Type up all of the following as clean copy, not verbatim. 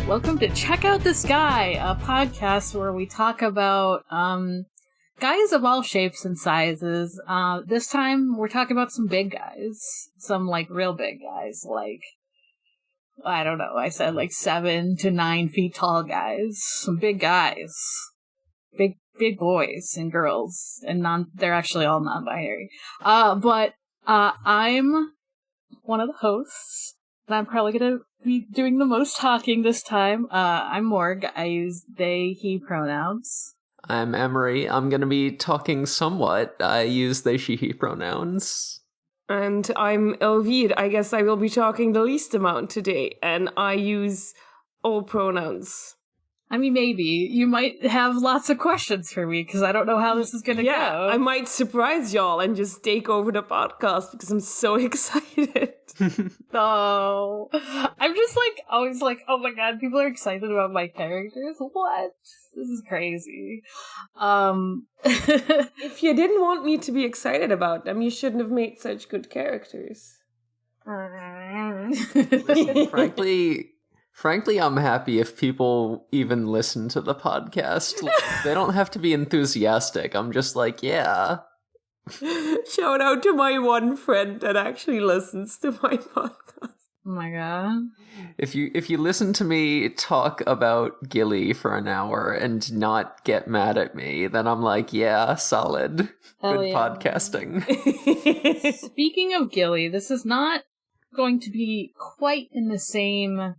Welcome to Check Out This Guy, a podcast where we talk about guys of all shapes and sizes. This time we're talking about some big guys. Some like real big guys, like I don't know, I said like 7 to 9 feet tall guys. Some big guys. Big boys and girls. And they're actually all non-binary. But I'm one of the hosts. And I'm probably going to be doing the most talking this time. I'm Morg. I use they, he pronouns. I'm Emery. I'm going to be talking somewhat. I use they, she, he pronouns. And I'm Elvide. I guess I will be talking the least amount today. And I use all pronouns. I mean, maybe. You might have lots of questions for me, because I don't know how this is going to go. I might surprise y'all and just take over the podcast, because I'm so excited. No. I'm just always oh my god, people are excited about my characters? What? This is crazy. If you didn't want me to be excited about them, you shouldn't have made such good characters. Frankly, I'm happy if people even listen to the podcast. They don't have to be enthusiastic. I'm just like, yeah. Shout out to my one friend that actually listens to my podcast. Oh my god. If you listen to me talk about Gilly for an hour and not get mad at me, then I'm like, yeah, solid. Hell good yeah. Podcasting. Speaking of Gilly, this is not going to be quite in the same...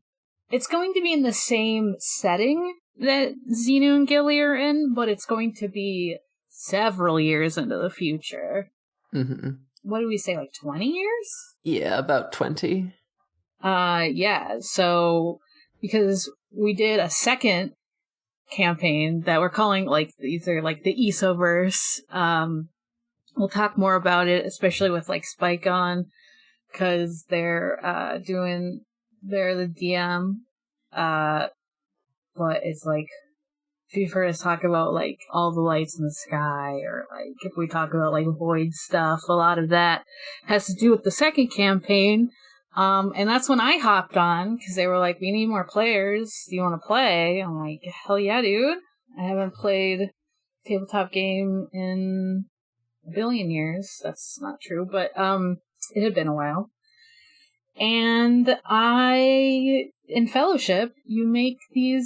It's going to be in the same setting that Xenu and Gilly are in, but it's going to be several years into the future. Mm-hmm. What do we say, like 20 years? Yeah, about 20. Yeah, so, because we did a second campaign that we're calling, either, the Isoverse. We'll talk more about it, especially with, Spike on, because they're the DM, but it's if you've heard us talk about all the lights in the sky, or if we talk about void stuff, a lot of that has to do with the second campaign. And that's when I hopped on, because they were like, we need more players, do you want to play? I'm like, hell yeah, dude. I haven't played a tabletop game in a billion years. That's not true, but it had been a while. And in Fellowship, you make you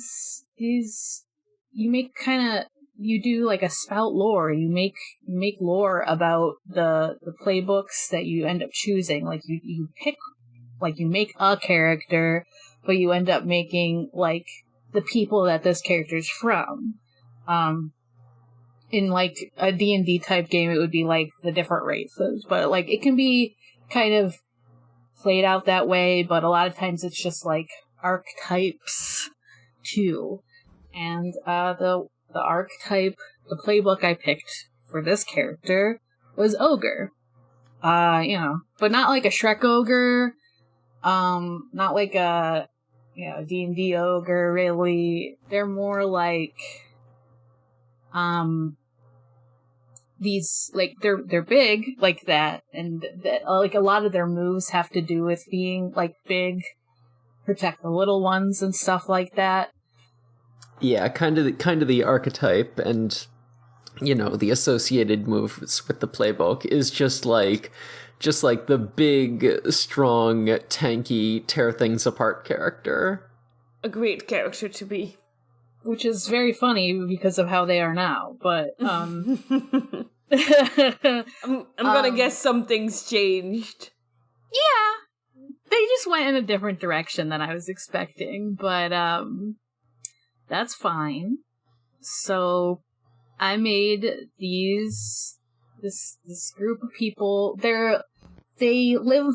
do a spout lore. You make lore about the playbooks that you end up choosing. You pick, you make a character, but you end up making, the people that this character's from. In, a D&D type game, it would be, the different races. But, it can be kind of played out that way, but a lot of times it's just archetypes too. And the archetype, the playbook I picked for this character was Ogre. But not a Shrek Ogre, not a D&D Ogre really. They're more these they're big like that, and that a lot of their moves have to do with being big, protect the little ones and stuff like that. Yeah, kind of the archetype, and the associated moves with the playbook is just the big, strong, tanky, tear things apart character. A great character to be. Which is very funny because of how they are now, but, I'm gonna guess something's changed. Yeah! They just went in a different direction than I was expecting, but, that's fine. So, I made this group of people. They live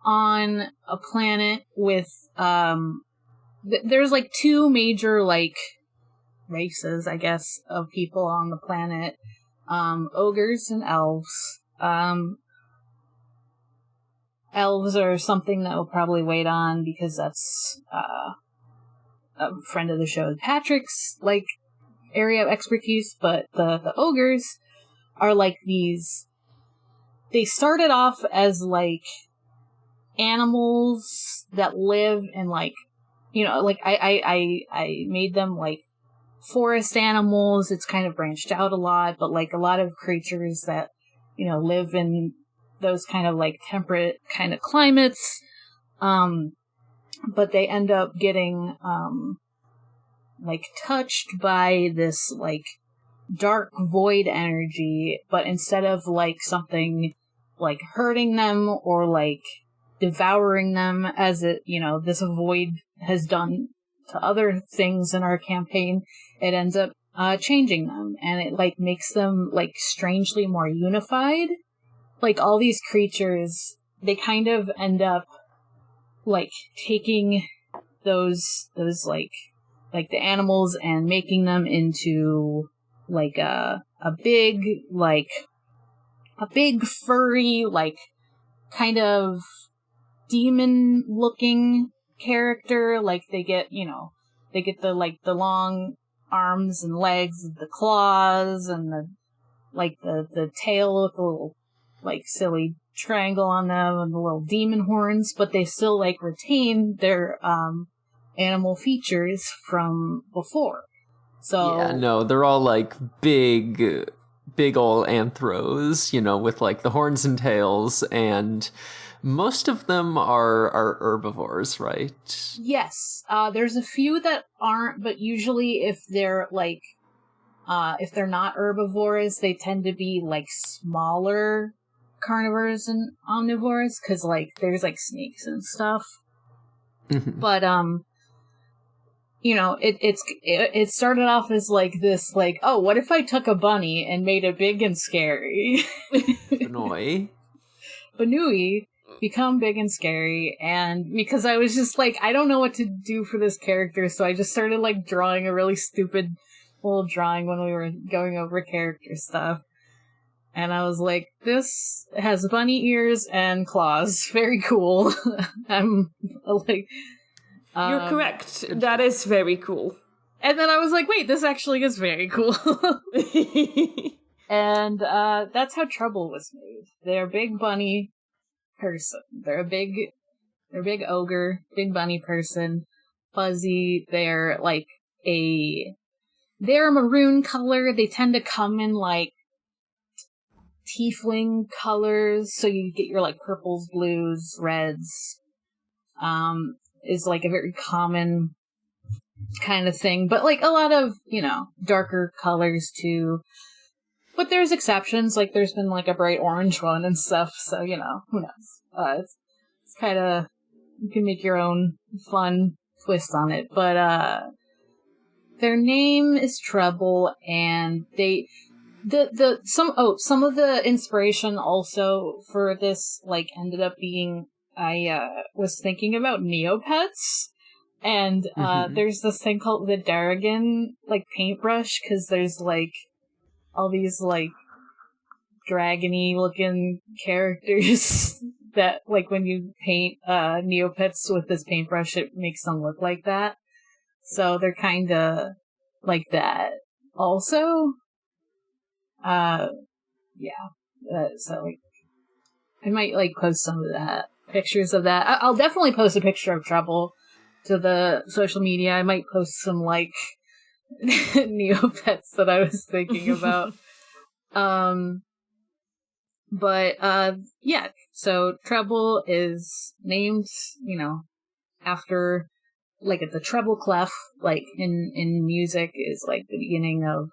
on a planet with, there's 2 major, races, I guess, of people on the planet. Ogres and elves. Elves are something that we'll probably wait on, because that's a friend of the show, Patrick's area of expertise, but the ogres are these. They started off as animals that live in you know, like I made them like forest animals. It's kind of branched out a lot, but like a lot of creatures that, you know, live in those kind of like temperate kind of climates. But they end up getting, like touched by this like dark void energy, but instead of like something like hurting them or like devouring them as it, you know, this void has done to other things in our campaign, it ends up changing them, and it like makes them like strangely more unified. Like all these creatures, they kind of end up like taking those like the animals and making them into like a big furry like kind of demon looking character. Like they get, you know, they get the like the long arms and legs, the claws, and the like the tail with the little like silly triangle on them and the little demon horns, but they still like retain their animal features from before. So yeah, no, they're all like big ol' anthros, you know, with like the horns and tails, and most of them are herbivores, right? yes, there's a few that aren't, but usually if they're like if they're not herbivores, they tend to be like smaller carnivores and omnivores, because like there's like snakes and stuff. But you know, it started off as like this like, oh, what if I took a bunny and made it big and scary? Banui become big and scary, and because I was just like, I don't know what to do for this character, so I just started like drawing a really stupid little drawing when we were going over character stuff. And I was like, this has bunny ears and claws. Very cool. I'm like... You're correct. That is very cool. And then I was like, wait, this actually is very cool. And that's how Trouble was made. They're a big bunny person. They're a big ogre, big bunny person. Fuzzy. They're like they're a maroon color. They tend to come in like tiefling colors, so you get your like purples, blues, reds, is like a very common kind of thing, but like a lot of, you know, darker colors too. But there's exceptions, like there's been like a bright orange one and stuff, so, you know, who knows. It's kind of, you can make your own fun twist on it, but their name is Trouble, and they some of the inspiration also for this like ended up being, I was thinking about Neopets, and there's this thing called the Darrigan like paintbrush, because there's like all these like dragony looking characters that like when you paint Neopets with this paintbrush, it makes them look like that. So they're kind of like that also. So like, I might like post some of that, pictures of that. I'll definitely post a picture of Trouble to the social media. I might post some like Neopets that I was thinking about. Yeah, so Trouble is named, you know, after like the treble clef, like in music, is like the beginning of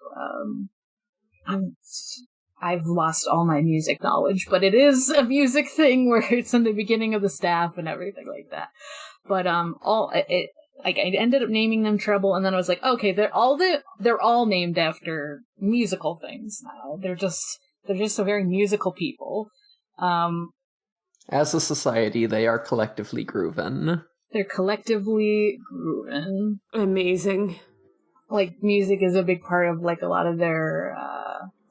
I've lost all my music knowledge, but it is a music thing where it's in the beginning of the staff and everything like that. But like I ended up naming them Treble, and then I was like, okay, they're all named after musical things now. They're just a very musical people. As a society, they are collectively grooven. They're collectively grooven. Amazing. Like, music is a big part of, like, a lot of their,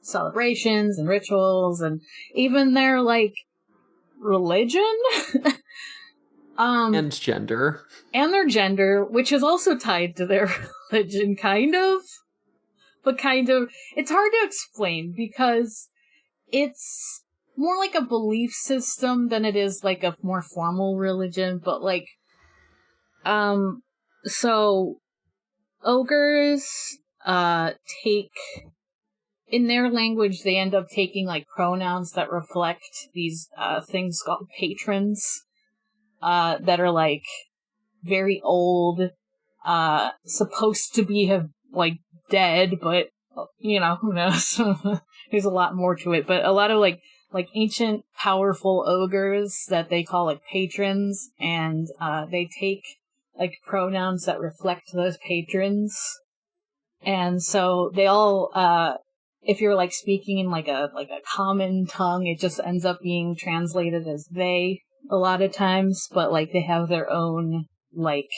celebrations and rituals, and even their, like, religion? And gender. And their gender, which is also tied to their religion, kind of. But kind of, it's hard to explain, because it's more like a belief system than it is, like, a more formal religion, but, like, So ogres take, in their language, they end up taking like pronouns that reflect these things called patrons, that are like very old, supposed to be like dead, but who knows? There's a lot more to it, but a lot of like ancient powerful ogres that they call like patrons, and they take like pronouns that reflect those patrons, and so they all, if you're like speaking in like a common tongue, it just ends up being translated as they a lot of times, but like they have their own, like,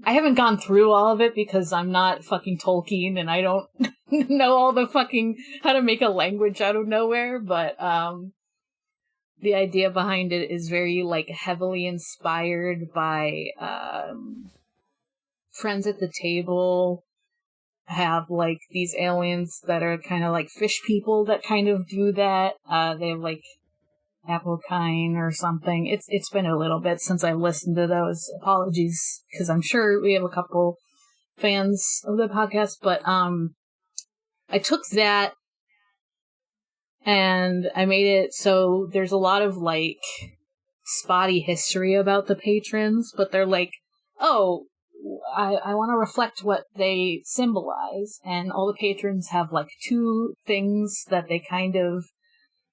I haven't gone through all of it because I'm not fucking Tolkien and I don't know all the fucking how to make a language out of nowhere, but the idea behind it is very like heavily inspired by Friends at the Table have like these aliens that are kind of like fish people that kind of do that. They have like Applecine or something. It's been a little bit since I've listened to those. Apologies, because I'm sure we have a couple fans of the podcast, but I took that and I made it so there's a lot of like spotty history about the patrons, but they're like, oh, I want to reflect what they symbolize, and all the patrons have like two things that they kind of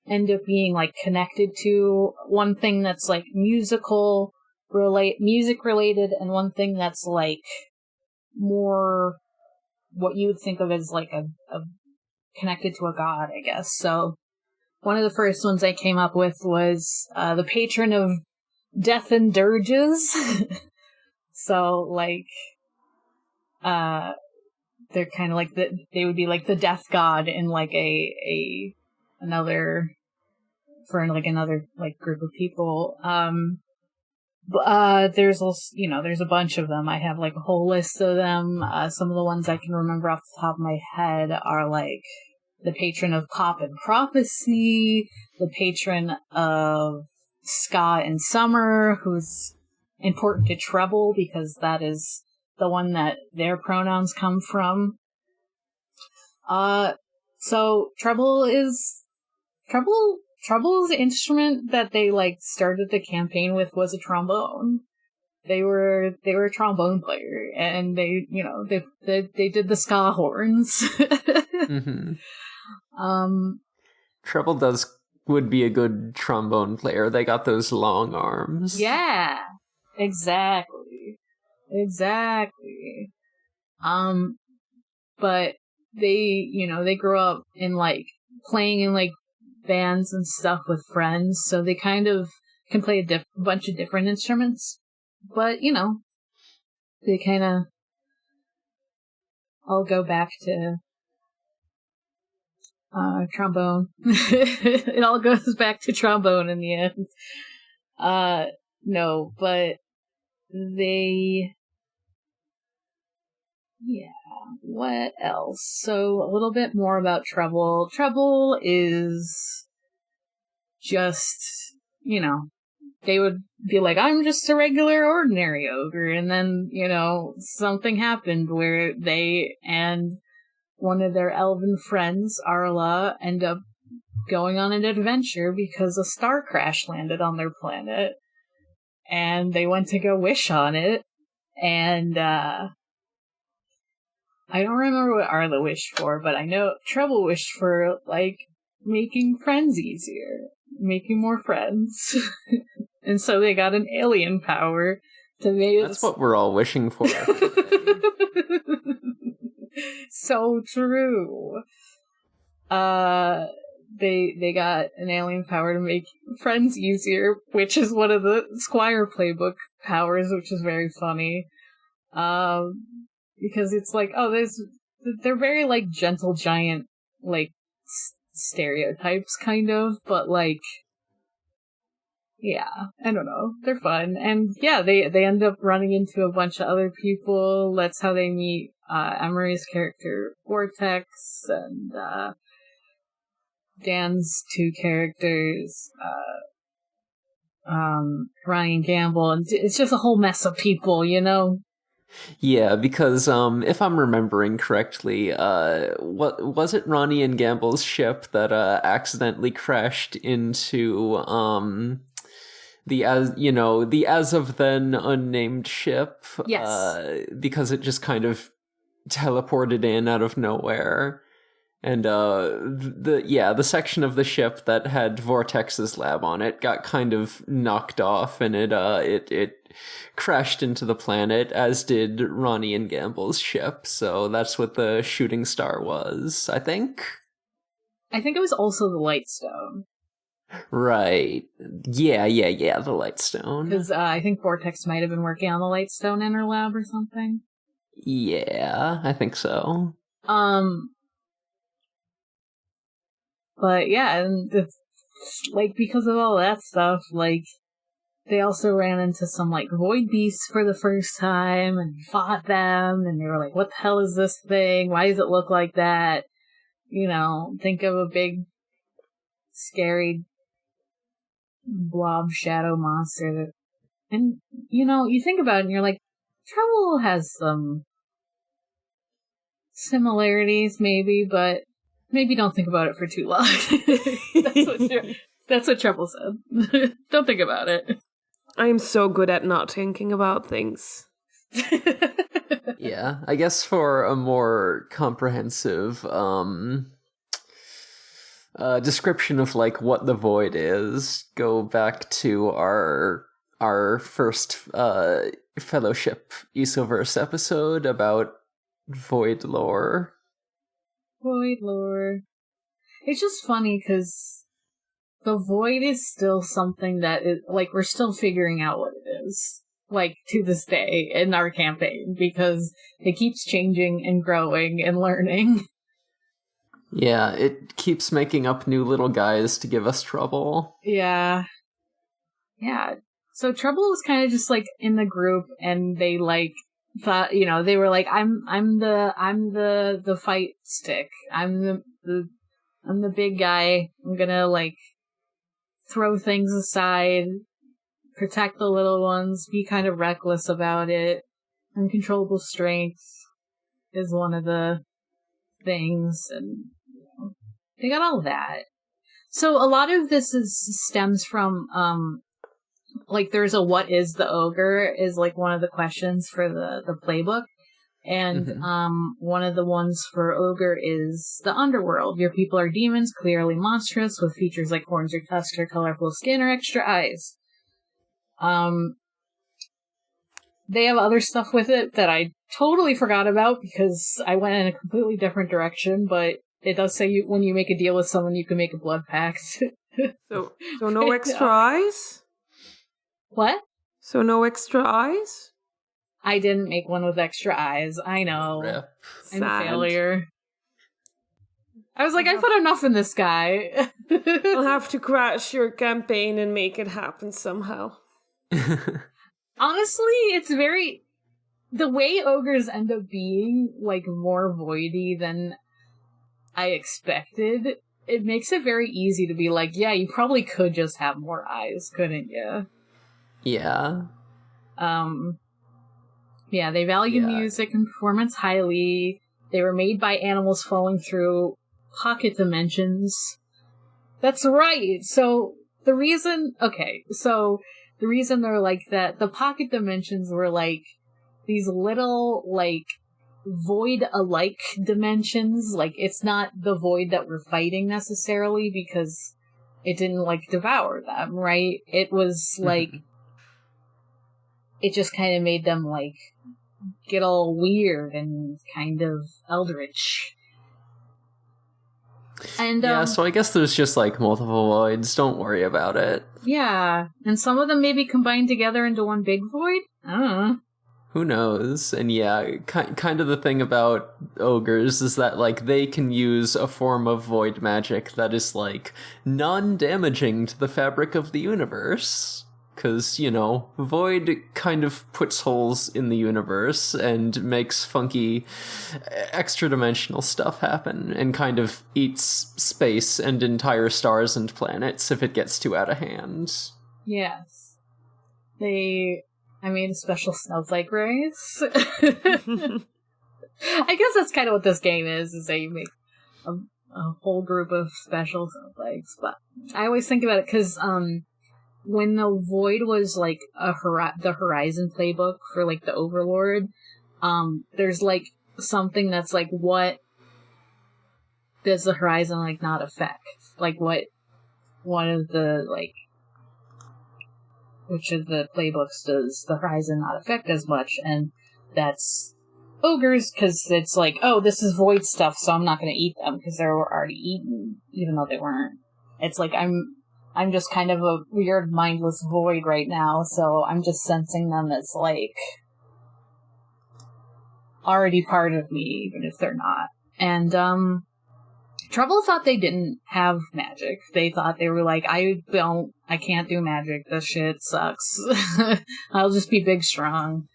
end up being like connected to. One thing that's like music related, and one thing that's like more what you would think of as like a connected to a god, I guess. So one of the first ones I came up with was the patron of death and dirges. So like they're kind of like they would be like the death god in like another like group of people. There's also, there's a bunch of them. I have like a whole list of them. Some of the ones I can remember off the top of my head are like the patron of pop and prophecy, the patron of ska and summer, who's important to Treble because that is the one that their pronouns come from. So Treble's instrument that they like started the campaign with was a trombone. They were a trombone player, and they did the ska horns. Mm-hmm. Treble would be a good trombone player. They got those long arms. Yeah, exactly. But they grew up in like playing in like bands and stuff with friends, so they kind of can play a bunch of different instruments, but they kind of all go back to trombone. It all goes back to trombone in the end. No, but what else? So a little bit more about Treble. Treble is just, they would be like, I'm just a regular ordinary ogre, and then, something happened where they and one of their elven friends, Arla, end up going on an adventure because a star crash landed on their planet, and they went to go wish on it, and I don't remember what Arla wished for, but I know Treble wished for, like, making friends easier, making more friends. And so they got an alien power to make it. That's what we're all wishing for. So true. They got an alien power to make friends easier, which is one of the Squire playbook powers, which is very funny. Because it's like, they're very like gentle giant, like stereotypes kind of, but like, yeah, I don't know, they're fun. And yeah, they end up running into a bunch of other people. That's how they meet Emery's character Vortex, and Dan's two characters, Ryan Gamble, and it's just a whole mess of people, Yeah, because if I'm remembering correctly, what was it, Ronnie and Gamble's ship that accidentally crashed into the as of then unnamed ship, Yes. because it just kind of teleported in out of nowhere. And the section of the ship that had Vortex's lab on it got kind of knocked off, and it crashed into the planet, as did Ronnie and Gamble's ship. So that's what the shooting star was, I think. I think it was also the Lightstone. Right. Yeah, the Lightstone. Because I think Vortex might have been working on the Lightstone in her lab or something. Yeah, I think so. But yeah, and it's, like, because of all that stuff, like, they also ran into some, like, void beasts for the first time and fought them, and they were like, what the hell is this thing? Why does it look like that? You know, think of a big, scary blob shadow monster that, and, you know, you think about it and you're like, Trouble has some similarities, maybe, but maybe don't think about it for too long. That's what Trouble said. Don't think about it. I'm so good at not thinking about things. Yeah, I guess for a more comprehensive description of like what the void is, go back to our first Fellowship Isoverse episode about void lore. Void lore. It's just funny because the void is still something that is, like, we're still figuring out what it is, like, to this day in our campaign, because it keeps changing and growing and learning. Yeah, it keeps making up new little guys to give us trouble. Yeah. So Trouble was kind of just, like, in the group, and they, like, thought, you know, they were like, I'm the fight stick. I'm the big guy. I'm gonna, like, throw things aside, protect the little ones, be kind of reckless about it. Uncontrollable strength is one of the things, and you know, they got all of that. So a lot of this stems from like, there's a what is the ogre is like one of the questions for the playbook. And one of the ones for ogre is the underworld. Your people are demons, clearly monstrous, with features like horns or tusks or colorful skin or extra eyes. They have other stuff with it that I totally forgot about because I went in a completely different direction, but it does say when you make a deal with someone, you can make a blood pact. So no extra eyes? What? So no extra eyes? I didn't make one with extra eyes. I know. Rip. I'm a failure. I was like, I put enough in this guy. You'll have to crash your campaign and make it happen somehow. Honestly, it's very... The way ogres end up being, like, more voidy than I expected, it makes it very easy to be like, yeah, you probably could just have more eyes, couldn't you? Yeah. Yeah, they value music and performance highly. They were made by animals falling through pocket dimensions. That's right! So, the reason they're like that, the pocket dimensions were like these little, like, void-alike dimensions. Like, it's not the void that we're fighting necessarily because it didn't, like, devour them, right? It was, like, it just kind of made them, like, get all weird and kind of eldritch. And yeah, so I guess there's just, like, multiple voids. Don't worry about it. Yeah, and some of them maybe combined together into one big void? I don't know. Who knows? And yeah, kind of the thing about ogres is that, like, they can use a form of void magic that is, like, non-damaging to the fabric of the universe. Because, you know, void kind of puts holes in the universe and makes funky extra-dimensional stuff happen and kind of eats space and entire stars and planets if it gets too out of hand. Yes. They I made a special snowflake race. I guess that's kind of what this game is that you make a whole group of special snowflakes. But I always think about it because when the Void was like the Horizon playbook for like the Overlord, there's like something that's like, what does the Horizon like not affect? Like what one of the like which of the playbooks does the Horizon not affect as much? And that's Ogres, because it's like, oh, this is Void stuff, so I'm not going to eat them because they were already eaten, even though they weren't. It's like I'm just kind of a weird, mindless Void right now, so I'm just sensing them as like already part of me, even if they're not. And Trouble thought they didn't have magic. They thought they were like, I can't do magic. This shit sucks. I'll just be big strong.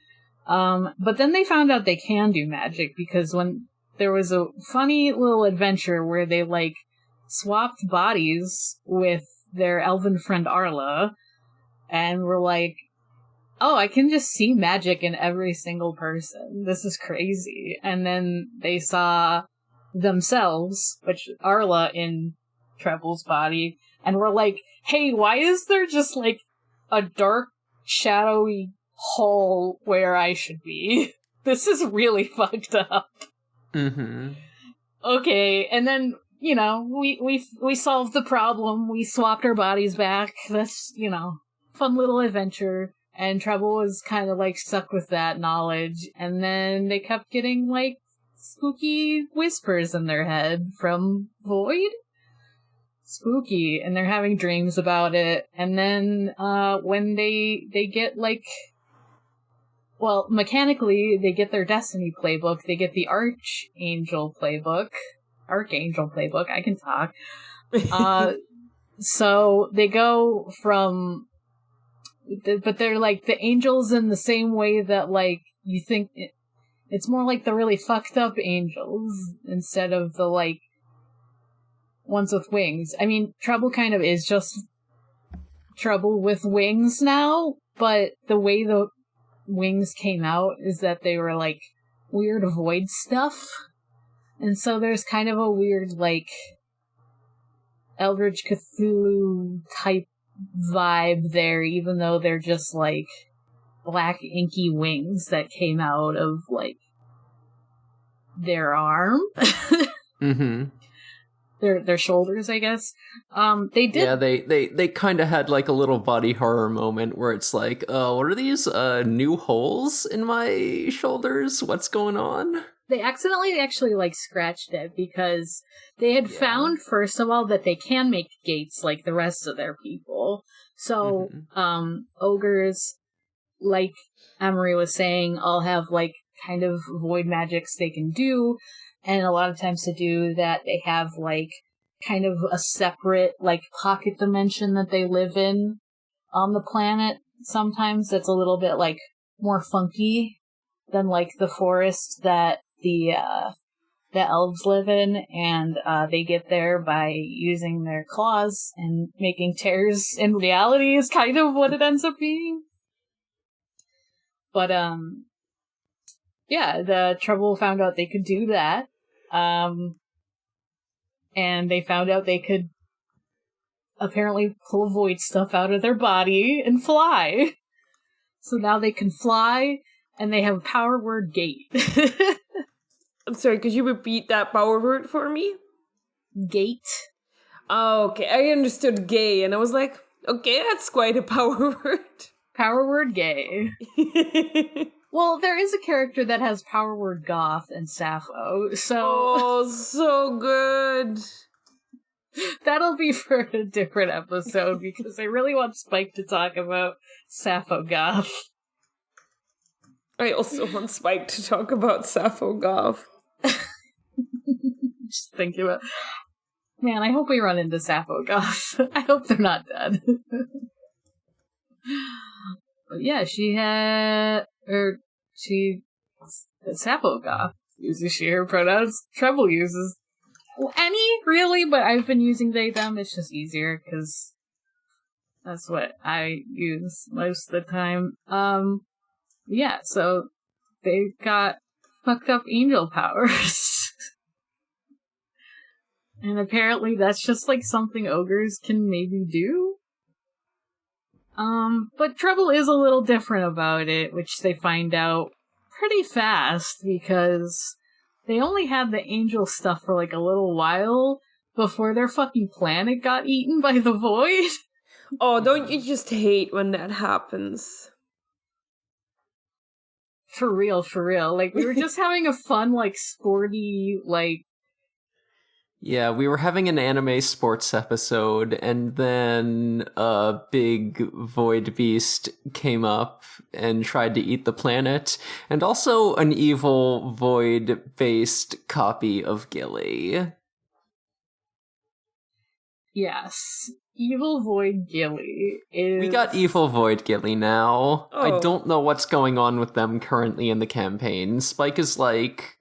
But then they found out they can do magic, because when there was a funny little adventure where they like swapped bodies with their elven friend Arla, and were like, oh, I can just see magic in every single person. This is crazy. And then they saw themselves, which Arla in Treble's body, and were like, hey, why is there just like a dark, shadowy hole where I should be? This is really fucked up. Mm-hmm. Okay, and then, you know, we solved the problem. We swapped our bodies back. That's, you know, fun little adventure. And Treble was kind of like stuck with that knowledge. And then they kept getting like spooky whispers in their head from Void. Spooky. And they're having dreams about it. And then when they get like, well, mechanically, they get their Destiny playbook. They get the Archangel playbook. I can talk. So they go from, but they're like the angels in the same way that like you think it's more like the really fucked up angels instead of the like ones with wings. I mean, Trouble kind of is just Trouble with wings now, but the way the wings came out is that they were like weird Void stuff. And so there's kind of a weird like Eldritch Cthulhu type vibe there, even though they're just like black inky wings that came out of like their arm. Mm-hmm. Their shoulders, I guess. They did. Yeah, they kind of had like a little body horror moment where it's like, what are these new holes in my shoulders? What's going on? They accidentally actually like scratched it because they had found, first of all, that they can make gates like the rest of their people. So, ogres, like Emery was saying, all have like kind of void magics they can do. And a lot of times to do that, they have like kind of a separate like pocket dimension that they live in on the planet. Sometimes that's a little bit like more funky than like the forest that the elves live in, and they get there by using their claws and making tears in reality is kind of what it ends up being. But yeah, the Trouble found out they could do that, and they found out they could apparently pull void stuff out of their body and fly. So now they can fly, and they have a power word gate. I'm sorry, could you repeat that power word for me? Gate. Oh, okay. I understood gay, and I was like, okay, that's quite a power word. Power word gay. Well, there is a character that has power word goth and Sappho, so... Oh, so good. That'll be for a different episode, because I really want Spike to talk about Sappho goth. I also want Spike to talk about Sappho goth. Just thinking about... Man, I hope we run into Sappho goth. I hope they're not dead. But yeah, Sappho goth uses she, her pronouns. Treble uses any, really, but I've been using they, them. It's just easier, because that's what I use most of the time. yeah, so they got fucked up angel powers. And apparently that's just like something ogres can maybe do. But Trouble is a little different about it, which they find out pretty fast because they only had the angel stuff for like a little while before their fucking planet got eaten by the void. Oh, don't you just hate when that happens? For real. Like, we were just having a fun, like, sporty, like... Yeah, we were having an anime sports episode, and then a big void beast came up and tried to eat the planet, and also an evil void-based copy of Gilly. Yes. Evil Void Gilly is... We got Evil Void Gilly now. Oh. I don't know what's going on with them currently in the campaign. Spike is like...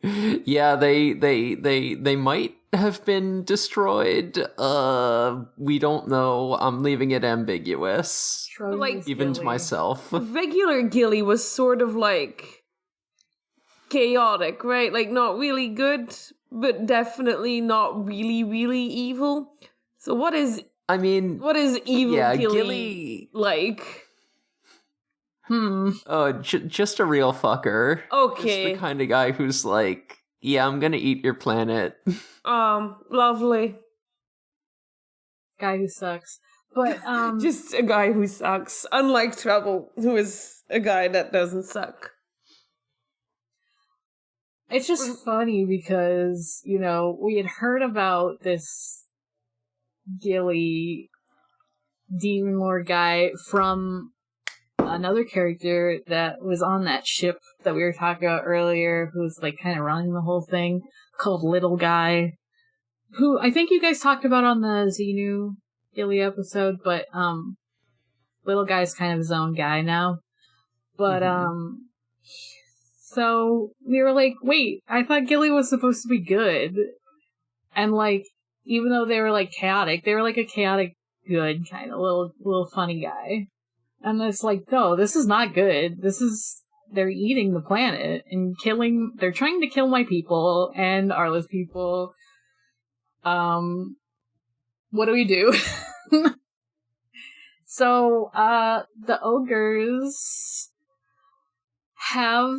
Yeah, they might have been destroyed. We don't know. I'm leaving it ambiguous. Like, even to Gilly. myself. Regular Gilly was sort of like chaotic, right? Like not really good, but definitely not really, really evil. So what is evil yeah, Gilly like? Just a real fucker. Okay. Just the kind of guy who's like, yeah, I'm gonna eat your planet. Lovely. Guy who sucks. But, Just a guy who sucks. Unlike Trouble, who is a guy that doesn't suck. it's just funny because, you know, we had heard about this Gilly Demon Lord guy from another character that was on that ship that we were talking about earlier, who's like kind of running the whole thing, called Little Guy, who I think you guys talked about on the Xenu Gilly episode, but Little Guy's kind of his own guy now. But so we were like, wait, I thought Gilly was supposed to be good. And like, even though they were like chaotic, they were like a chaotic good kind of little funny guy. And it's like, no, this is not good. They're eating the planet and they're trying to kill my people and Arla's people. What do we do? So, the ogres have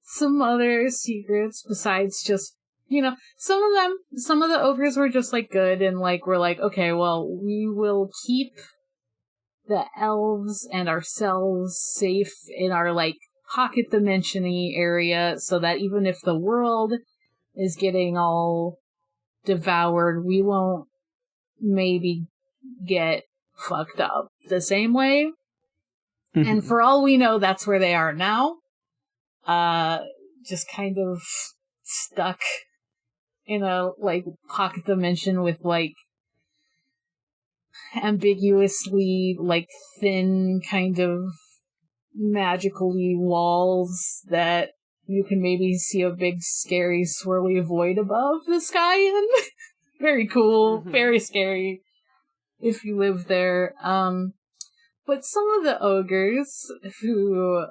some other secrets besides just, you know, some of the ogres were just like good and like, we're like, okay, well, we will keep the elves and ourselves safe in our, like, pocket dimension-y area so that even if the world is getting all devoured, we won't maybe get fucked up the same way. And for all we know, that's where they are now. Just kind of stuck in a, like, pocket dimension with, like, ambiguously, like, thin kind of magically walls that you can maybe see a big scary swirly void above the sky in. Very cool, very scary if you live there. But some of the ogres who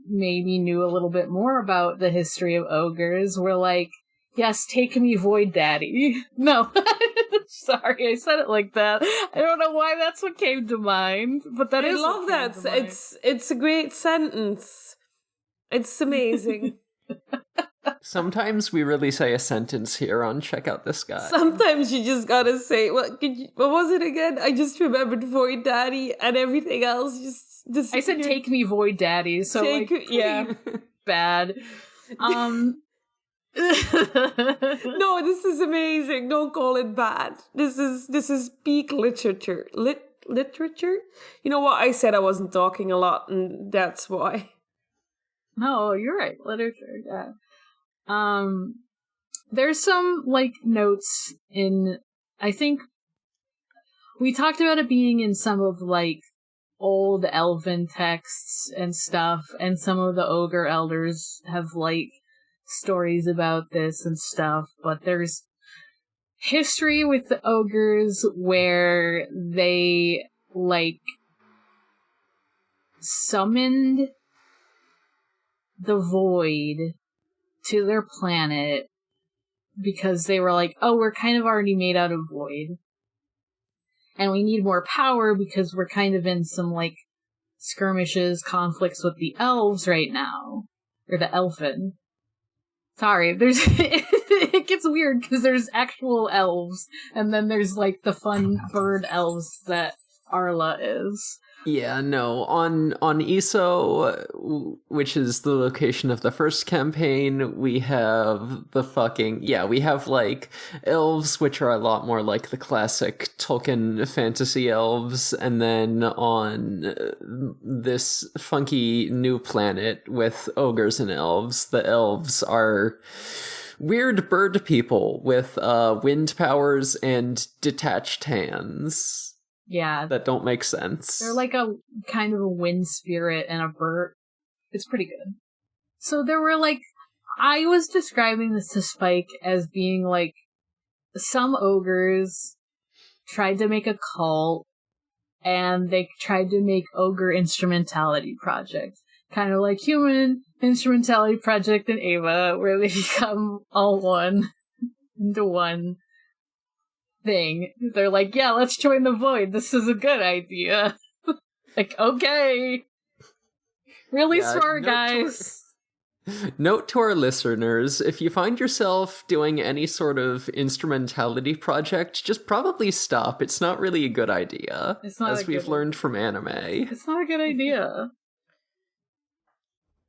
maybe knew a little bit more about the history of ogres were like, yes, take me Void Daddy. No, sorry, I said it like that. I don't know why that's what came to mind, but I love that. It's a great sentence. It's amazing. Sometimes we really say a sentence here on Check Out This Guy. Sometimes you just gotta say, what was it again? I just remembered Void Daddy and everything else just I said take me Void Daddy, so yeah. Bad. No, this is amazing. Don't call it bad. This is peak literature. Literature? You know what? I said I wasn't talking a lot, and that's why. No, you're right. Literature, yeah. There's some, like, notes in... I think we talked about it being in some of, like, old elven texts and stuff, and some of the ogre elders have, like, stories about this and stuff, but there's history with the ogres where they, like, summoned the void to their planet because they were like, oh, we're kind of already made out of void. And we need more power because we're kind of in some, like, skirmishes, conflicts with the elves right now. Or the elfin. Sorry, there's... it gets weird because there's actual elves, and then there's, like, the fun bird elves that Arla is. Yeah, no, on Iso, which is the location of the first campaign, we have we have, like, elves, which are a lot more like the classic Tolkien fantasy elves, and then on this funky new planet with ogres and elves, the elves are weird bird people with wind powers and detached hands. Yeah. That don't make sense. They're like a kind of a wind spirit and a bird. It's pretty good. So there were like, I was describing this to Spike as being like, some ogres tried to make a cult, and they tried to make ogre instrumentality project. Kind of like human instrumentality project in Ava, where they become all one into one thing. They're like, yeah, let's join the void. This is a good idea. Like, okay. Really smart, guys. Note to our listeners, if you find yourself doing any sort of instrumentality project, just probably stop. It's not really a good idea. It's not, as we've learned from anime. It's not a good idea.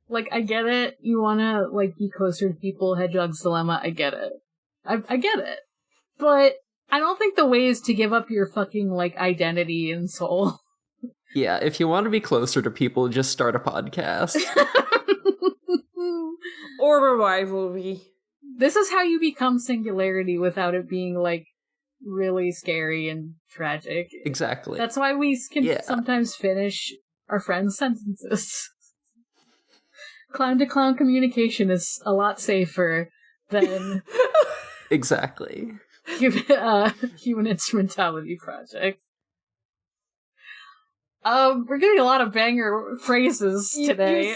Like, I get it. You want to, like, be closer to people, Hedgehog's Dilemma. I get it. I get it. But I don't think the way is to give up your fucking, like, identity and soul. Yeah, if you want to be closer to people, just start a podcast. Or a rivalry. This is how you become Singularity without it being, like, really scary and tragic. Exactly. That's why we can sometimes finish our friends' sentences. Clown-to-clown communication is a lot safer than... Exactly. Human instrumentality project. We're getting a lot of banger phrases today.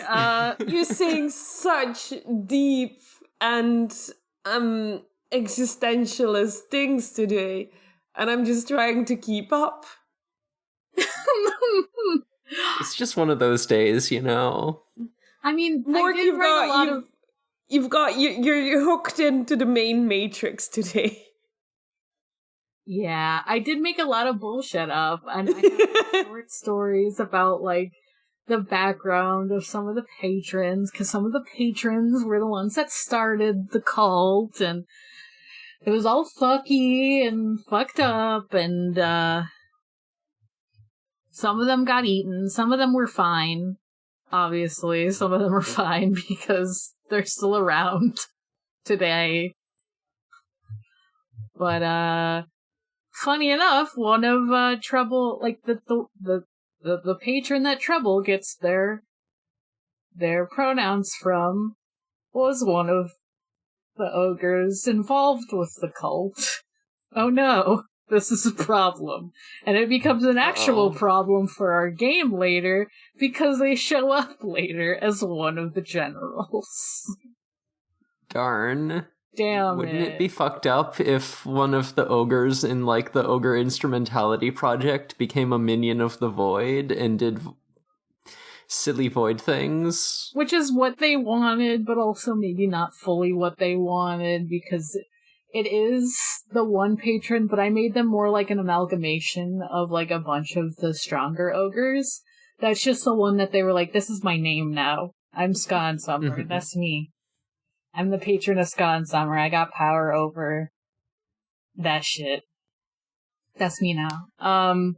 You're saying such deep and existentialist things today, and I'm just trying to keep up. It's just one of those days, you know. I mean, Mork, you're hooked into the main matrix today. Yeah, I did make a lot of bullshit up, and I have short stories about, like, the background of some of the patrons, because some of the patrons were the ones that started the cult, and it was all fucky and fucked up, and, some of them got eaten, some of them were fine, obviously, some of them are fine, because they're still around today. But, funny enough, one of Trouble, like the patron that Trouble gets their pronouns from was one of the ogres involved with the cult. Oh no, this is a problem. And it becomes an actual problem for our game later because they show up later as one of the generals. Darn. Damn Wouldn't it be fucked up if one of the ogres in, like, the ogre instrumentality project became a minion of the void and did silly void things? Which is what they wanted, but also maybe not fully what they wanted, because it is the one patron, but I made them more like an amalgamation of, like, a bunch of the stronger ogres. That's just the one that they were like, this is my name now. I'm Scan Summer. That's me. I'm the patron of Ska and Summer. I got power over that shit. That's me now. I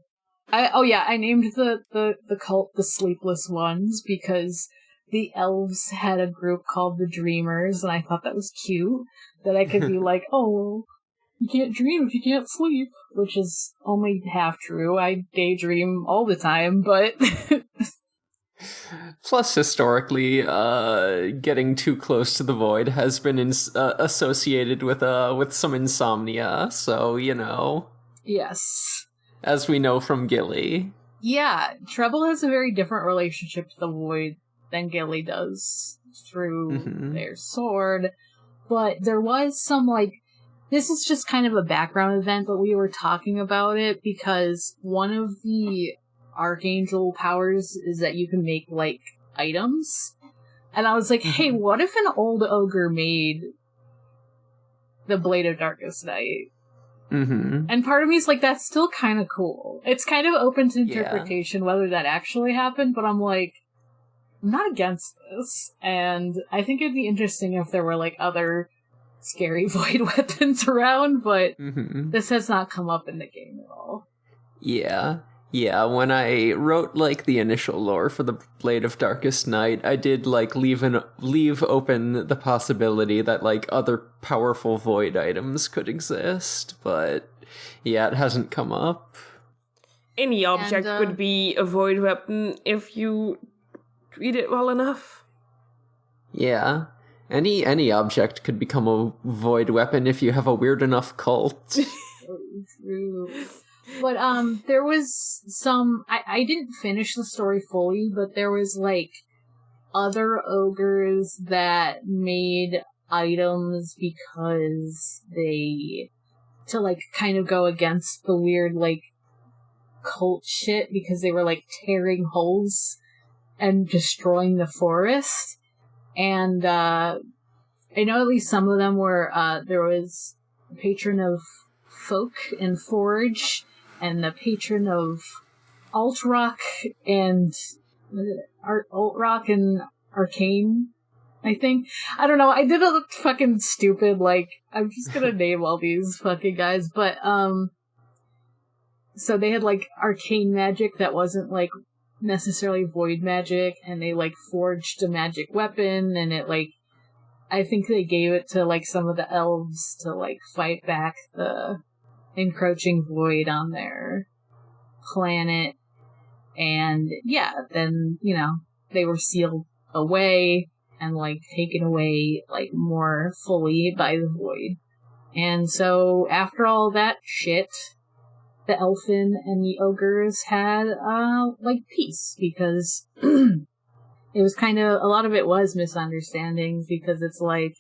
named the cult the Sleepless Ones because the elves had a group called the Dreamers, and I thought that was cute. That I could be like, oh, you can't dream if you can't sleep, which is only half true. I daydream all the time, but... Plus, historically, getting too close to the void has been associated with some insomnia, so, you know. Yes. As we know from Gilly. Yeah, Treble has a very different relationship to the Void than Gilly does through their sword. But there was some, like, this is just kind of a background event, but we were talking about it because one of the Archangel powers is that you can make, like, items. And I was like, hey, what if an old ogre made the Blade of Darkest Night? And part of me is like, that's still kind of cool. It's kind of open to interpretation whether that actually happened, but I'm like, I'm not against this. And I think it'd be interesting if there were, like, other scary void weapons around, but this has not come up in the game at all. Yeah, when I wrote, like, the initial lore for the Blade of Darkest Night, I did, like, leave open the possibility that, like, other powerful void items could exist, but yeah, it hasn't come up. Any object could be a void weapon if you treat it well enough. Yeah. Any object could become a void weapon if you have a weird enough cult. True. But, there was some, I didn't finish the story fully, but there was, like, other ogres that made items because to, like, kind of go against the weird, like, cult shit, because they were, like, tearing holes and destroying the forest. And, I know at least some of them were, there was a patron of folk and forge, and the patron of alt-rock and alt-rock and arcane, I think. I don't know, I did a fucking stupid, like, I'm just gonna name all these fucking guys, but, so they had, like, arcane magic that wasn't, like, necessarily void magic, and they, like, forged a magic weapon, and it, like, I think they gave it to, like, some of the elves to, like, fight back the encroaching void on their planet. And yeah, then, you know, they were sealed away and, like, taken away, like, more fully by the void. And so after all that shit, the elfin and the ogres had, like, peace, because it was kind of, a lot of it was misunderstandings, because it's like,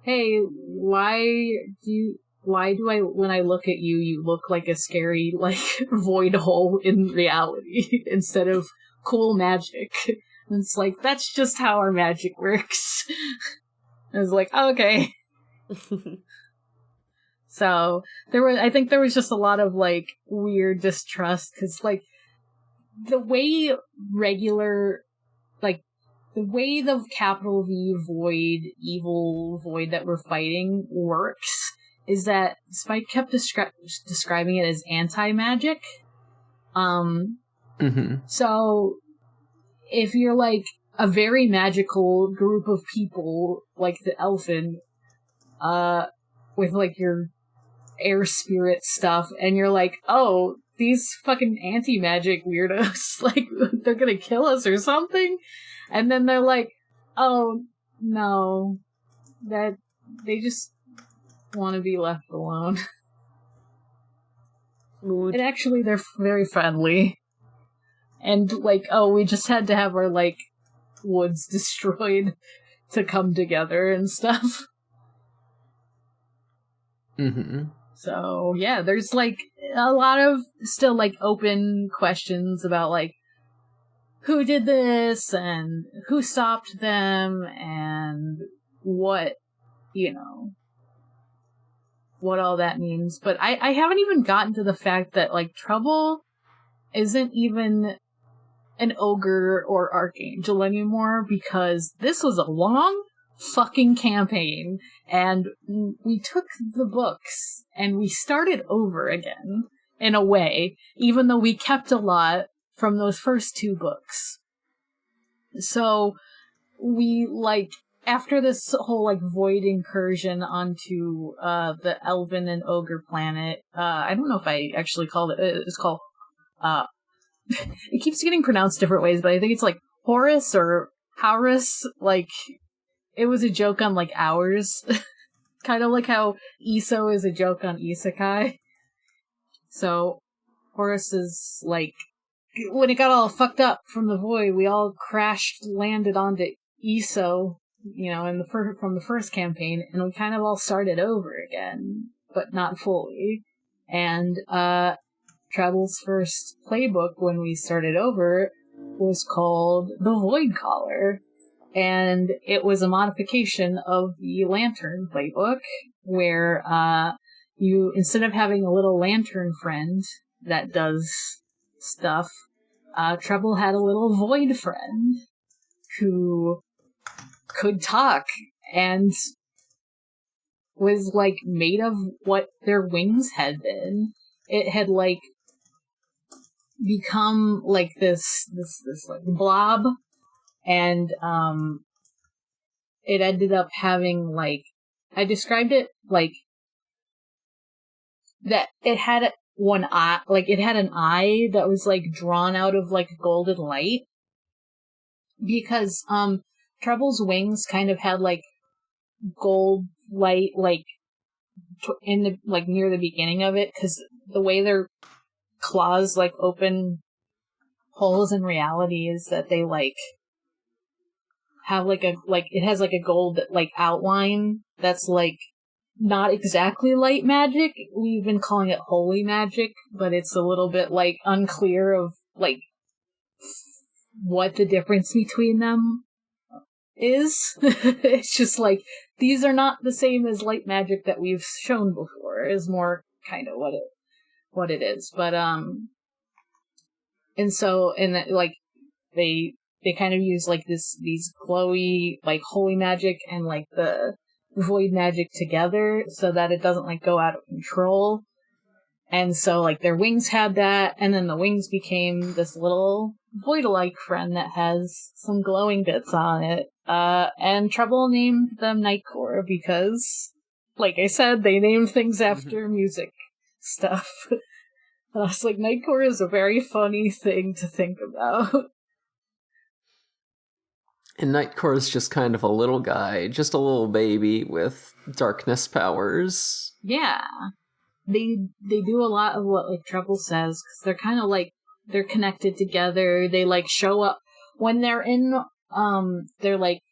hey, why do I, when I look at you, you look like a scary, like, void hole in reality instead of cool magic? And it's like, that's just how our magic works. I was like, okay. So, I think there was just a lot of, like, weird distrust, because, like, the way the capital V void, evil void that we're fighting works is that Spike kept describing it as anti-magic. So, if you're, like, a very magical group of people, like the Elfin, with, like, your air spirit stuff, and you're like, oh, these fucking anti-magic weirdos, like, they're gonna kill us or something? And then they're like, oh, no, that they just want to be left alone. And actually, they're very friendly. And, like, oh, we just had to have our, like, woods destroyed to come together and stuff. So, yeah, there's, like, a lot of still, like, open questions about, like, who did this, and who stopped them, and what, you know, what all that means. But I haven't even gotten to the fact that, like, Trouble isn't even an ogre or archangel anymore, because this was a long fucking campaign, and we took the books and we started over again, in a way, even though we kept a lot from those first two books. So we, like, after this whole, like, void incursion onto the elven and ogre planet, I don't know if I actually called it, it's called it keeps getting pronounced different ways, but I think it's like Horus or Haurus. Like, it was a joke on, like, hours. Kind of like how Iso is a joke on isekai. So Horus is, like, when it got all fucked up from the void, we all landed onto Iso, from the first campaign, and we kind of all started over again, but not fully. And Treble's first playbook when we started over was called The Void Caller, and it was a modification of the Lantern playbook, where you, instead of having a little lantern friend that does stuff, Treble had a little void friend who could talk and was, like, made of what their wings had been. It had, like, become, like, this like, blob, and, it ended up having, like, I described it, like, that it had one eye, like, it had an eye that was, like, drawn out of, like, golden light, because, Treble's wings kind of had, like, gold light, like, in the, like, near the beginning of it, because the way their claws, like, open holes in reality is that they, like, have, like, it has, like, a gold, like, outline that's, like, not exactly light magic. We've been calling it holy magic, but it's a little bit, like, unclear of, like, what the difference between them is. It's just, like, these are not the same as light magic that we've shown before, is more kind of what it is. But, and so, like, they kind of use, like, these glowy, like, holy magic and, like, the void magic together so that it doesn't, like, go out of control. And so, like, their wings had that, and then the wings became this little void-like friend that has some glowing bits on it. And Treble named them Nightcore because, like I said, they named things after music stuff. And I was like, Nightcore is a very funny thing to think about. And Nightcore is just kind of a little guy, just a little baby with darkness powers. Yeah. They do a lot of what, like, Treble says, because they're kind of, like, they're connected together. They, like, show up when they're in, their, like,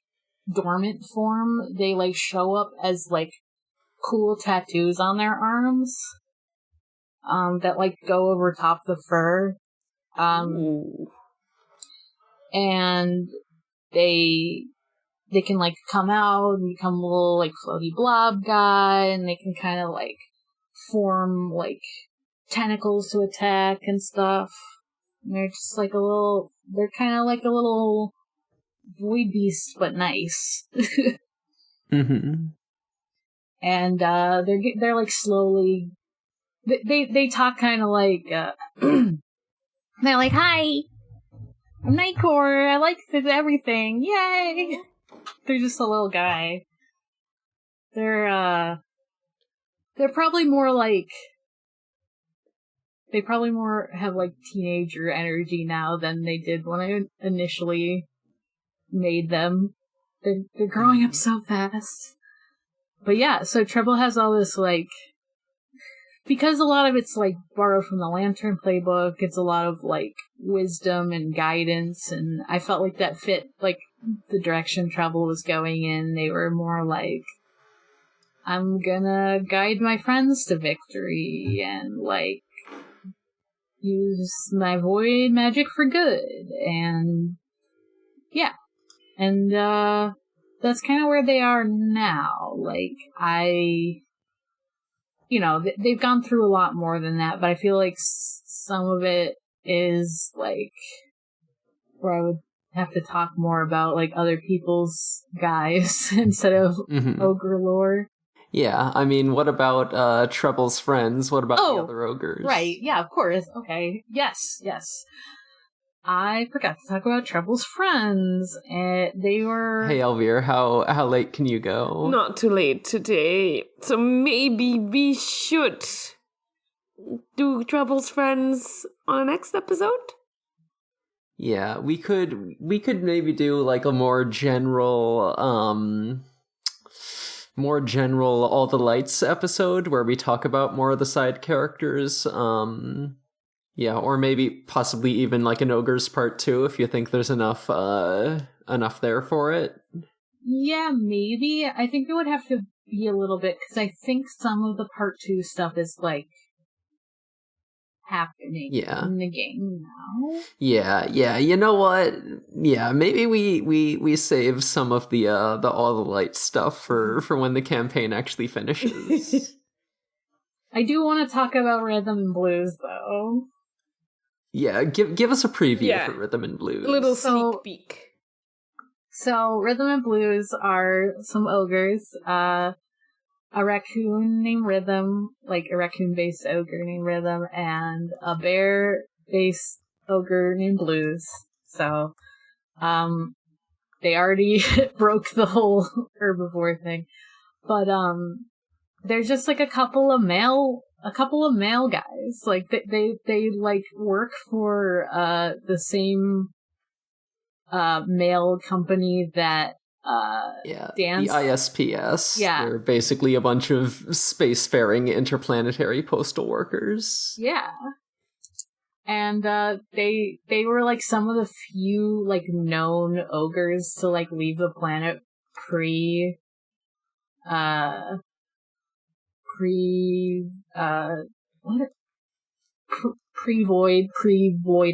dormant form. They, like, show up as, like, cool tattoos on their arms, that, like, go over top the fur. And they can, like, come out and become a little, like, floaty blob guy, and they can kind of, like, form, like, tentacles to attack and stuff. And they're just, like, they're kind of like a little void beast, but nice. Mm-hmm. And, they're, like, slowly, they talk kind of like, they're like, hi! I'm Nightcore, I like everything, yay! They're just a little guy. They're probably more like, they probably more have, like, teenager energy now than they did when I initially made them. They're growing up so fast. But yeah, so Treble has all this, like, because a lot of it's, like, borrowed from the Lantern playbook, it's a lot of, like, wisdom and guidance, and I felt like that fit, like, the direction Treble was going in. They were more like, I'm gonna guide my friends to victory, and, like, use my void magic for good, and yeah. And, that's kind of where they are now. Like, they've gone through a lot more than that, but I feel like some of it is, like, where I would have to talk more about, like, other people's guys instead of ogre lore. Yeah, I mean, what about Treble's friends? What about the other ogres? Right, yeah, of course. Okay, yes. I forgot to talk about Treble's friends. They were... Hey, Elvire, how late can you go? Not too late today. So maybe we should do Treble's friends on the next episode? Yeah, we could maybe do, like, a more general All the Lights episode where we talk about more of the side characters. Yeah, or maybe possibly even like an Ogres Part 2 if you think there's enough there for it. Yeah, maybe. I think it would have to be a little bit, because I think some of the Part 2 stuff is, like, happening in the game now. Yeah. You know what? Yeah, maybe we save some of the all the light stuff for when the campaign actually finishes. I do want to talk about Rhythm and Blues, though. Yeah, give us a preview for Rhythm and Blues. A little sneak peek. So, Rhythm and Blues are some ogres, a raccoon named Rhythm, like a raccoon-based ogre named Rhythm, and a bear-based ogre named Blues. So, they already broke the whole herbivore thing. But, there's just like a couple of male guys. Like, they like work for, the same male company that dance. The ISPS. Yeah. They're basically a bunch of spacefaring interplanetary postal workers. Yeah. And they were like some of the few like known ogres to like leave the planet pre-void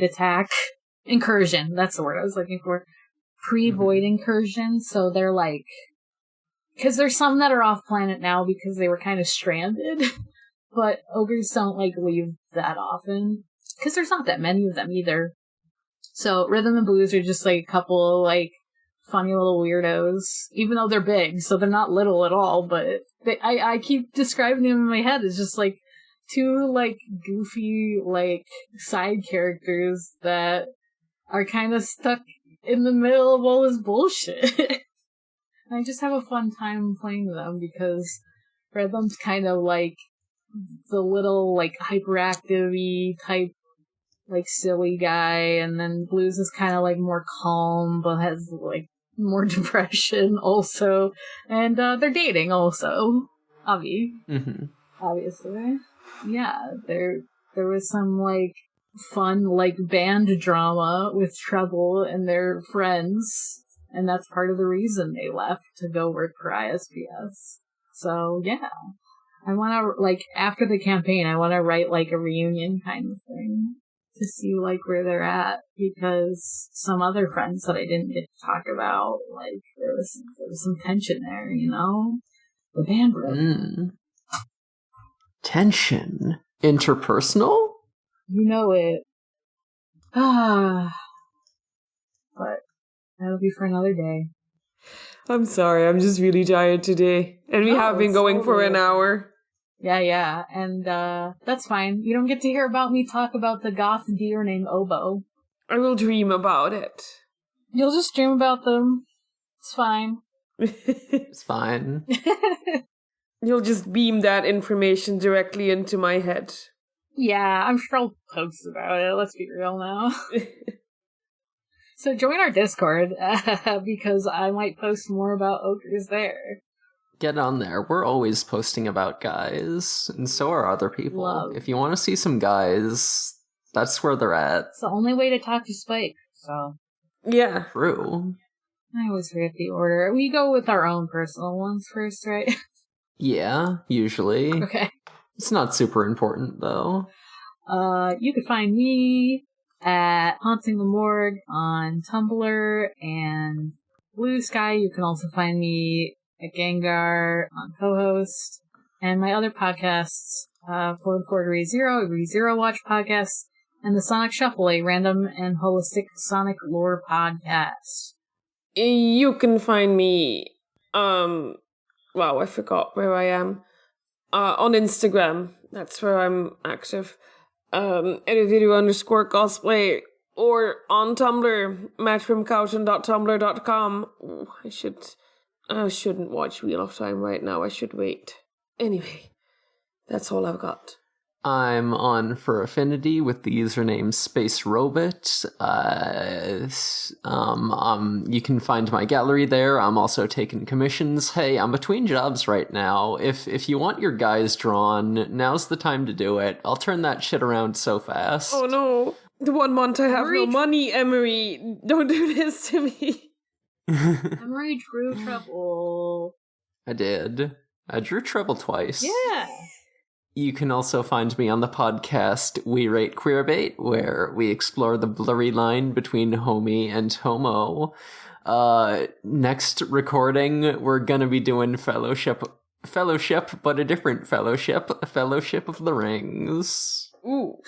attack incursion. That's the word I was looking for. Pre-void incursion. So they're like, because there's some that are off planet now because they were kind of stranded, but ogres don't like leave that often because there's not that many of them either. So Rhythm and Blues are just like a couple of like funny little weirdos, even though they're big, so they're not little at all. But I keep describing them in my head as just like two like goofy like side characters that are kind of stuck in the middle of all this bullshit. I just have a fun time playing them because Rhythm's kind of like the little like hyperactive-y type like silly guy, and then Blues is kind of like more calm but has like more depression also, and they're dating also, obviously. Yeah, there was some like fun like band drama with Trouble and their friends, and that's part of the reason they left to go work for ISPS. So yeah, I want to like after the campaign I want to write like a reunion kind of thing to see like where they're at, because some other friends that I didn't get to talk about, like there was some tension there, you know. The band broke. Tension. Interpersonal? You know it. But that'll be for another day. I'm sorry, I'm just really tired today. And we have been going for an hour. Yeah, and that's fine. You don't get to hear about me talk about the goth deer named Obo. I will dream about it. You'll just dream about them. It's fine. It's fine. You'll just beam that information directly into my head. Yeah, I'm sure I'll post about it. Let's be real now. So join our Discord, because I might post more about ogres there. Get on there. We're always posting about guys, and so are other people. Love. If you want to see some guys, that's where they're at. It's the only way to talk to Spike, so. Yeah. True. I always forget the order. We go with our own personal ones first, right? Yeah, usually. Okay. It's not super important, though. You can find me at Haunting the Morgue on Tumblr and Blue Sky. You can also find me at Gengar on co-host, and my other podcasts, 44 Degree Zero Watch podcast, and the Sonic Shuffle, a random and holistic Sonic lore podcast. You can find me, wow, I forgot where I am. On Instagram, that's where I'm active. @video_cosplay, or on Tumblr, mattfromcoughton.tumblr.com. I shouldn't watch Wheel of Time right now. I should wait. Anyway, that's all I've got. I'm on for Affinity with the username Space Robot. You can find my gallery there. I'm also taking commissions. Hey, I'm between jobs right now. If you want your guys drawn, now's the time to do it. I'll turn that shit around so fast. Oh no. The 1 month I have no money, Emery. Don't do this to me. Emery drew trouble. I did. I drew trouble twice. Yeah. You can also find me on the podcast We Rate Queerbait, where we explore the blurry line between homie and homo. Next recording, we're gonna be doing Fellowship, but a different Fellowship of the Rings. Ooh.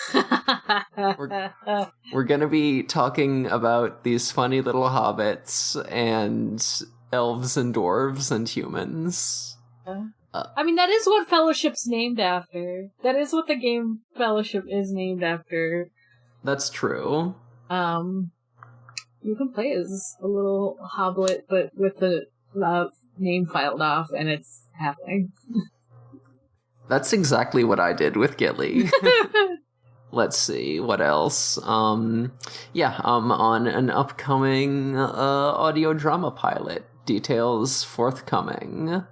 We're gonna be talking about these funny little hobbits and elves and dwarves and humans. I mean, that is what Fellowship's named after. That is what the game Fellowship is named after. That's true. You can play as a little hoblet, but with the name filed off, and it's happening. That's exactly what I did with Gilly. Let's see, what else? I'm on an upcoming audio drama pilot. Details forthcoming.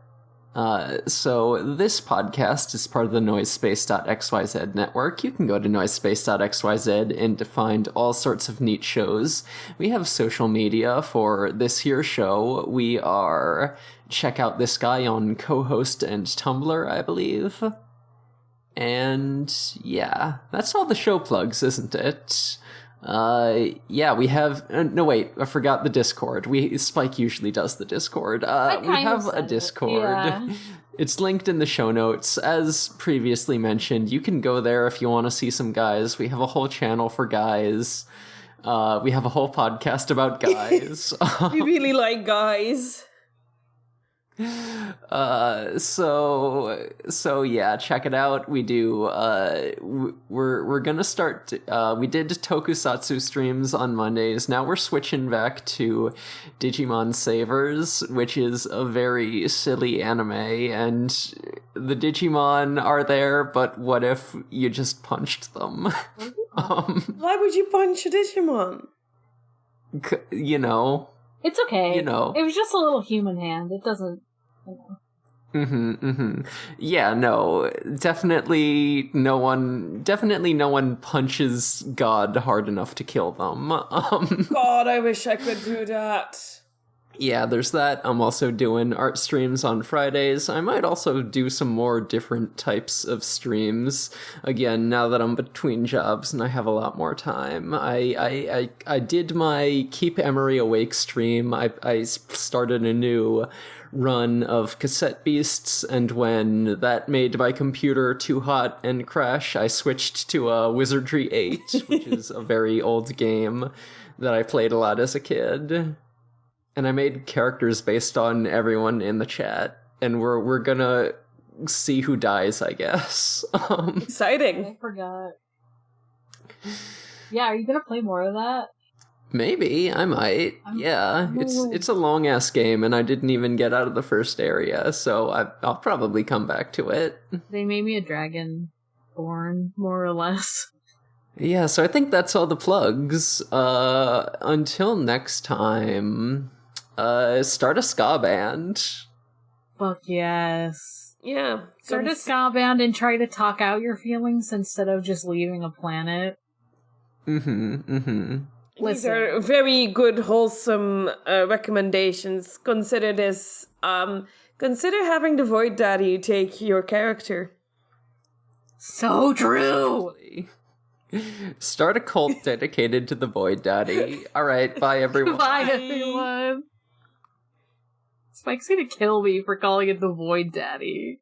So this podcast is part of the Noisespace.xyz network. You can go to noisespace.xyz and to find all sorts of neat shows. We have social media for this here show. We are Check Out This Guy on co-host and Tumblr, I believe. And yeah, that's all the show plugs, isn't it? We have no wait, I forgot the Discord. Spike usually does the Discord. We have a Discord. Yeah. It's linked in the show notes. As previously mentioned, you can go there if you want to see some guys. We have a whole channel for guys. We have a whole podcast about guys. We really like guys. So yeah, check it out. We do we're gonna start we did tokusatsu streams on Mondays. Now we're switching back to Digimon Savers, which is a very silly anime, and the Digimon are there, but what if you just punched them? Why would you punch a Digimon? You know, it's okay. You know, it was just a little human hand. It doesn't. Yeah, no, definitely no one punches God hard enough to kill them. God, I wish I could do that. Yeah, there's that. I'm also doing art streams on Fridays. I might also do some more different types of streams. Again, now that I'm between jobs and I have a lot more time. I did my Keep Emery Awake stream. I started a new run of Cassette Beasts, and when that made my computer too hot and crash, I switched to Wizardry 8, which is a very old game that I played a lot as a kid. And I made characters based on everyone in the chat, and we're gonna see who dies, I guess. Exciting. I forgot. Yeah, are you gonna play more of that? Maybe, I might. It's a long ass game, and I didn't even get out of the first area, so I'll probably come back to it. They made me a dragonborn, more or less. Yeah, so I think that's all the plugs. Until next time, start a ska band. Fuck yes. Yeah. Start a ska band and try to talk out your feelings instead of just leaving a planet. These are very good, wholesome recommendations. Consider this. Consider having the Void Daddy take your character. So true! Start a cult dedicated to the Void Daddy. Alright, bye everyone. Bye everyone. Spike's gonna kill me for calling it the Void Daddy.